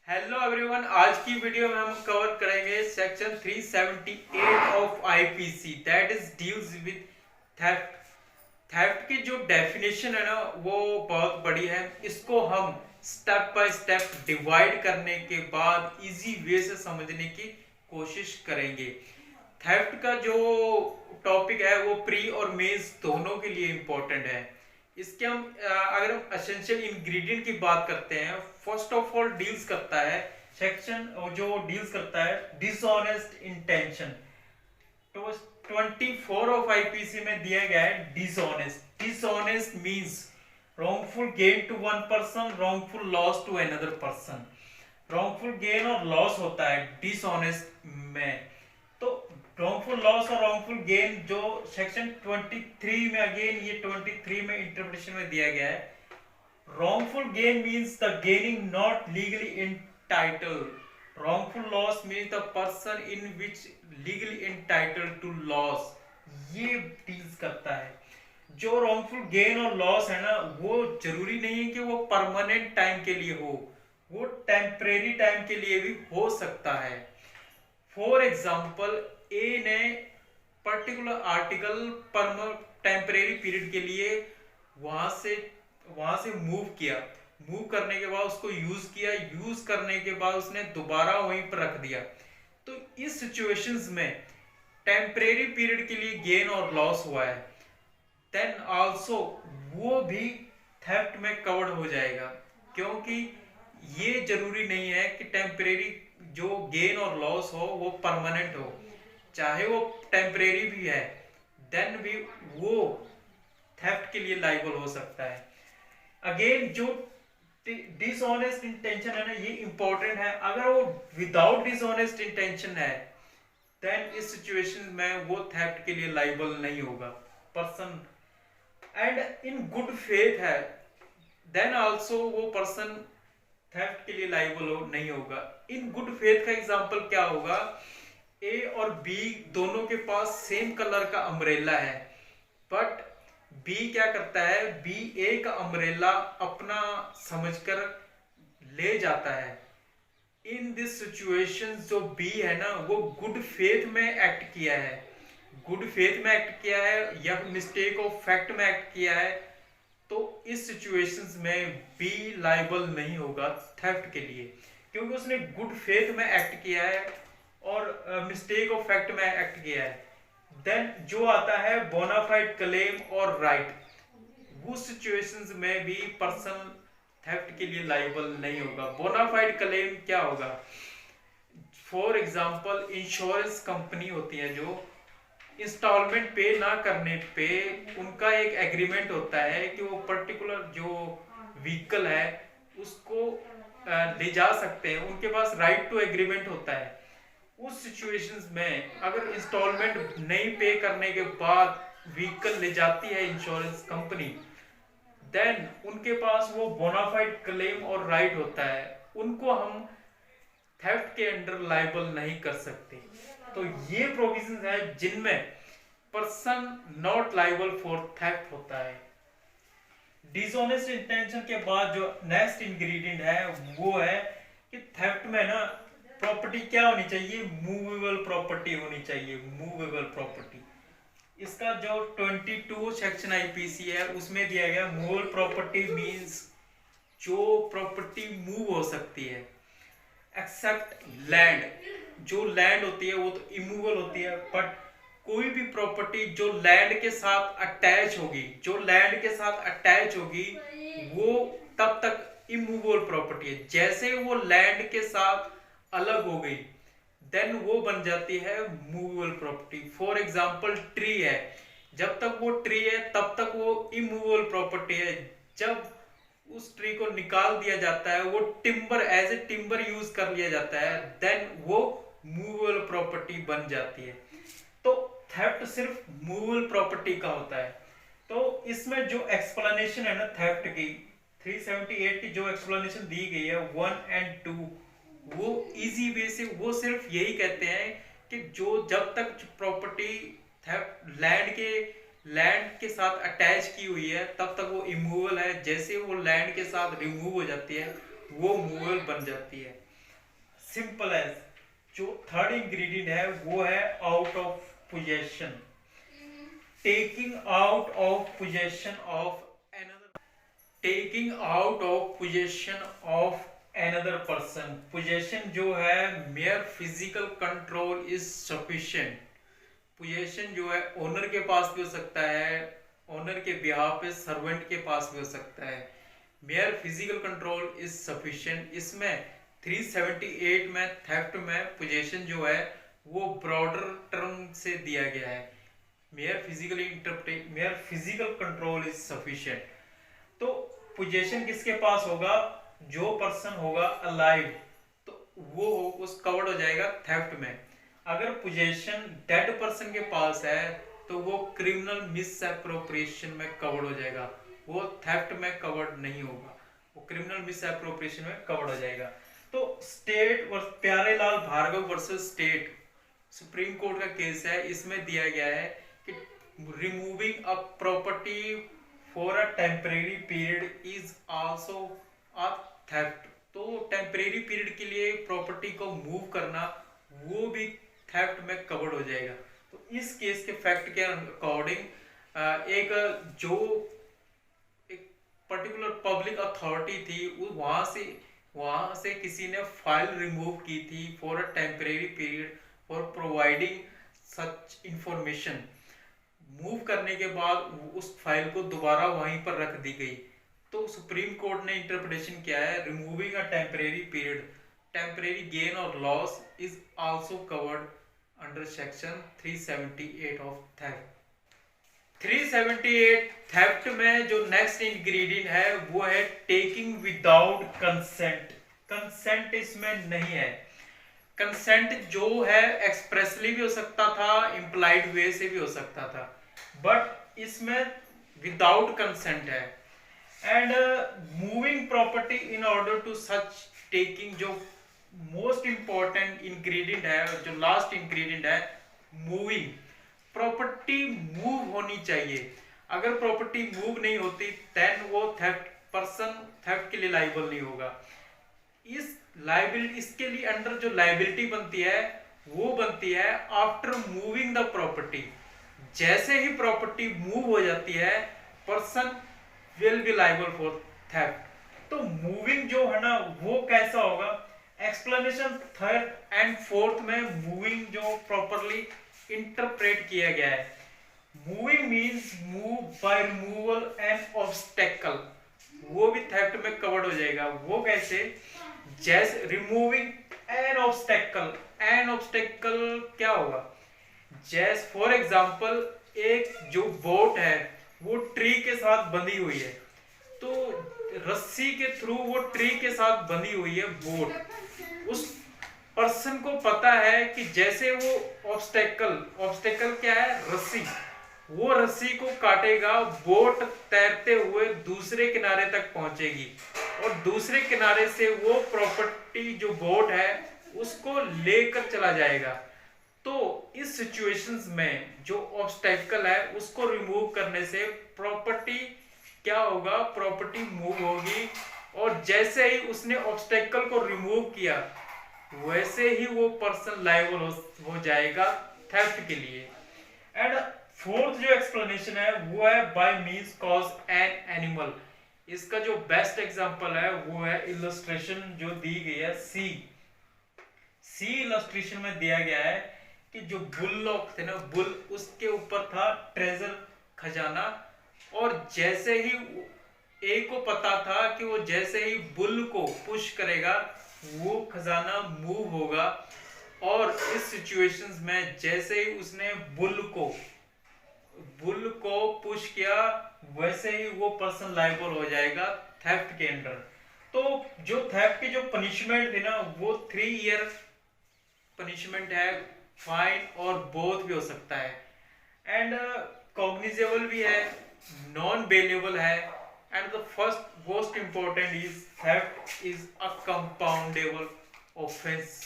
Hello everyone, आज की video में हम कवर करेंगे section 378 of IPC that is deals with theft. Theft की जो डेफिनेशन है ना वो बहुत बड़ी है। इसको हम स्टेप बाय स्टेप डिवाइड करने के बाद इजी वे से समझने की कोशिश करेंगे। थेफ्ट का जो टॉपिक है वो प्री और मेंस दोनों के लिए इम्पोर्टेंट है। इसके हम अगर हम एसेंशियल इंग्रेडिएंट की बात करते हैं, फर्स्ट ऑफ ऑल डील्स करता है सेक्शन जो डील्स करता है डिसऑनेस्ट इंटेंशन। तो 24 ऑफ आईपीसी में दिया गया है dishonest. Dishonest means wrongful gain to one person, wrongful loss to another person। wrongful gain और loss होता है डिसऑनेस्ट में। तो wrongful loss और wrongful gain जो सेक्शन 23 में, अगेन ये 23 में इंटरप्रिटेशन में दिया गया है। wrongful gain means the gaining not legally entitled। wrongful loss means the person in which legally entitled to loss। ये डील्स करता है। जो wrongful gain और loss है ना, वो जरूरी नहीं है कि वो परमानेंट टाइम के लिए हो, वो टेम्परेरी टाइम के लिए भी हो सकता है। फॉर एग्जाम्पल, ए ने पर्टिकुलर आर्टिकल पर टेम्परेरी पीरियड के लिए वहां से मूव किया। मूव करने के बाद उसको यूज किया, यूज करने के बाद उसने दोबारा वहीं पर रख दिया। तो इस सिचुएशंस में टेम्परेरी पीरियड के लिए गेन और लॉस हुआ है, देन आल्सो वो भी थेफ्ट में कवर्ड हो जाएगा। क्योंकि ये जरूरी नहीं है कि टेम्परेरी जो गेन और लॉस हो वो परमानेंट हो। चाहे वो टेम्परेरी भी है, देन भी वो थेफ्ट के लिए लाइबल हो सकता है। अगेन जो डिसऑनेस्ट इंटेंशन है ना, ये इंपॉर्टेंट है। अगर वो विदाउट डिसऑनेस्ट इंटेंशन है, देन इस सिचुएशन में वो थेफ्ट के लिए लाइबल नहीं होगा person. And in good faith है, देन आल्सो वो पर्सन थेफ्ट के लिए लाइबल नहीं होगा। इन गुड फेथ का एग्जांपल क्या होगा? ए और बी दोनों के पास सेम कलर का अम्ब्रेला है, बट बी क्या करता है, बी ए का अम्ब्रेला अपना समझकर ले जाता है। इन दिस सिचुएशन जो बी है ना, वो गुड फेथ में एक्ट किया है, गुड फेथ में एक्ट किया है या मिस्टेक ऑफ फैक्ट में एक्ट किया है। तो इस सिचुएशंस में बी लाइबल नहीं होगा थेफ्ट के लिए, क्योंकि उसने गुड फेथ में एक्ट किया है और मिस्टेक ऑफ फैक्ट में एक्ट किया है। देन जो आता है बोनाफाइड क्लेम और राइट, उस सिचुएशंस में भी पर्सन थेफ्ट के लिए लाइबल नहीं होगा। बोनाफाइड क्लेम क्या होगा? फॉर एग्जांपल, इंश्योरेंस कंपनी होती है जो इंस्टॉलमेंट पे ना करने पे उनका एक एग्रीमेंट होता है कि वो पर्टिकुलर जो व्हीकल है उसको ले जा सकते हैं, उनके पास राइट टू एग्रीमेंट होता है। उस सिचुएशंस में अगर इंस्टॉलमेंट नहीं पे करने के बाद व्हीकल ले जाती है इंश्योरेंस कंपनी, देन उनके पास वो बोनाफाइड क्लेम और राइट होता है, उनको हम थेफ्ट के अंडर लाइबल नहीं कर सकते। तो ये प्रोविजन है जिनमें person not liable for theft होता है। डिसऑनेस्ट इंटेंशन के बाद जो नेक्स्ट इंग्रेडिएंट है वो है कि थेफ्ट में ना प्रॉपर्टी क्या होनी चाहिए, मूवेबल प्रॉपर्टी होनी चाहिए। मूवेबल प्रॉपर्टी, इसका जो 22 सेक्शन आईपीसी है उसमें दिया गया मूवेबल प्रॉपर्टी मींस जो प्रॉपर्टी मूव हो सकती है, एक्सेप्ट लैंड। जो लैंड होती है वो तो इमूवेबल होती है, बट कोई भी प्रॉपर्टी जो लैंड के साथ अटैच होगी, जो लैंड के साथ अटैच होगी वो तब तक इमूवेबल प्रॉपर्टी है। जैसे वो लैंड के साथ अलग हो गई, देन वो बन जाती है movable property. For example, tree है, जब तक वो ट्री है तब तक वो इमूवेबल प्रॉपर्टी है। जब उस ट्री को निकाल दिया जाता है, वो timber as a timber use कर लिया जाता है, देन वो मूवेबल प्रॉपर्टी बन जाती है। तो थेफ्ट सिर्फ मूवेबल प्रॉपर्टी का होता है। तो इसमें जो एक्सप्लेनेशन है ना थेफ्ट की, 378 की जो एक्सप्लेनेशन दी गई है 1 और 2, वो इजी वे से वो सिर्फ यही कहते हैं कि जो जब तक प्रॉपर्टी थेफ्ट लैंड के साथ अटैच की हुई है तब तक वो इमूवेबल है। जैसे वो लैंड के साथ रिमूव हो जाती है वो मूवेबल बन जाती है। सिंपल एज जो थर्ड इंग्रेडिएंट है वो है out of possession, taking out of possession of another, taking out of possession of another person। Possession जो है mayor physical control is sufficient. Possession जो है ओनर के पास भी हो सकता है, ओनर के बिहाफ पे सर्वेंट के पास भी हो सकता है। Mayor physical control is sufficient. इसमें 378 में थेफ्ट में पोजेशन जो है वो ब्रॉडर टर्म से दिया गया है। Mayor physical control is sufficient. तो पोजेशन किसके पास होगा? जो पर्सन होगा अलाइव, तो वो उस कवर्ड हो जाएगा थेफ्ट में। अगर पोजेशन डेड पर्सन के पास है तो वो क्रिमिनल मिसएप्रोप्रिएशन में कवर्ड हो जाएगा, वो थेफ्ट में कवर्ड नहीं होगा, वो क्रिमिनल मिसएप्रोप्रिएशन में कवर्ड हो जाएगा। तो state Pyarelal Bhargava versus state supreme court का केस है। इसमें दिया गया है कि removing a property for a temporary period is also a theft. तो टेम्परेरी पीरियड के लिए प्रॉपर्टी को मूव करना वो भी थेफ्ट में कवर्ड हो जाएगा। तो इस केस के फैक्ट के अकॉर्डिंग एक जो एक पर्टिकुलर पब्लिक अथॉरिटी थी वहां से किसी ने फाइल रिमूव की थी for a temporary period for providing such information. Move करने के बाद उस फाइल को दोबारा वहीं पर रख दी गई। तो सुप्रीम कोर्ट ने इंटरप्रिटेशन किया है removing a temporary period, temporary gain और loss is also covered under section 378 of theft. 378 theft में जो नेक्स्ट इंग्रेडिएंट है वो है टेकिंग विदाउट कंसेंट। कंसेंट इसमें नहीं है। कंसेंट जो है एक्सप्रेसली भी हो सकता था, इम्प्लाइड वे से भी हो सकता था, बट इसमें विदाउट कंसेंट है। And moving property in order to such taking, जो मोस्ट इंपॉर्टेंट इंग्रेडिएंट है, जो लास्ट इंग्रेडिएंट है मूविंग, प्रॉपर्टी मूव होनी चाहिए। अगर प्रॉपर्टी मूव नहीं होती देन वो थेफ्ट के लिए लाइबल नहीं होगा। इस लाइबिलिटी, इसके लिए अंडर जो लाइबिलिटी बनती है वो बनती है आफ्टर मूविंग द प्रॉपर्टी। जैसे ही प्रॉपर्टी मूव हो जाती है person will be liable for theft. तो मूविंग जो है ना वो कैसा होगा? एक्सप्लेनेशन थर्ड एंड फोर्थ में मूविंग जो प्रॉपरली इंटरप्रेट किया गया है। Moving means move by removal N obstacle, वो भी थेफ्ट में कवर्ड हो जाएगा। वो कैसे? जैसे removing N obstacle, N obstacle क्या होगा? जैसे फॉर एग्जांपल एक जो बोट है वो ट्री के साथ बंधी हुई है, तो रस्सी के थ्रू वो ट्री के साथ बंधी हुई है बोट। उस पर्सन को पता है कि जैसे वो ऑब्स्टेकल क्या है? रस्सी। वो रस्सी को काटेगा, बोट तैरते हुए दूसरे किनारे तक पहुंचेगी और दूसरे किनारे से वो प्रॉपर्टी जो बोट है उसको लेकर चला जाएगा। तो इस सिचुएशंस में जो ऑब्स्टेकल है उसको रिमूव करने से प्रॉपर्टी क्या होगा? प्रॉपर्टी मूव होगी। और जैसे ही उसने ऑब्स्टेकल को रिमूव किया वैसे ही वो पर्सन लायबल हो जाएगा थेफ्ट के लिए। एंड फोर्थ जो एक्सप्लेनेशन है वो है by means cause an animal. इसका जो बेस्ट एग्जांपल है वो है इलस्ट्रेशन जो दी गई है सी इलस्ट्रेशन में दिया गया है कि जो बुललॉक थे ना, बुल, उसके ऊपर था ट्रेजर, खजाना, और जैसे ही ए को पता था कि वो जैसे ही बुल को पुश करेगा वो खजाना मूव होगा। और इस सिचुएशंस में जैसे ही उसने बुल को पुश किया वैसे ही वो पर्सन लायबल हो जाएगा थेफ्ट के अंडर। तो जो थेफ्ट की जो पनिशमेंट थी ना वो 3 ईयर पनिशमेंट है, फाइन और बोथ भी हो सकता है, एंड कॉग्निजेबल भी है, नॉन बेलेबल है, and the first most important is theft is a compoundable offence.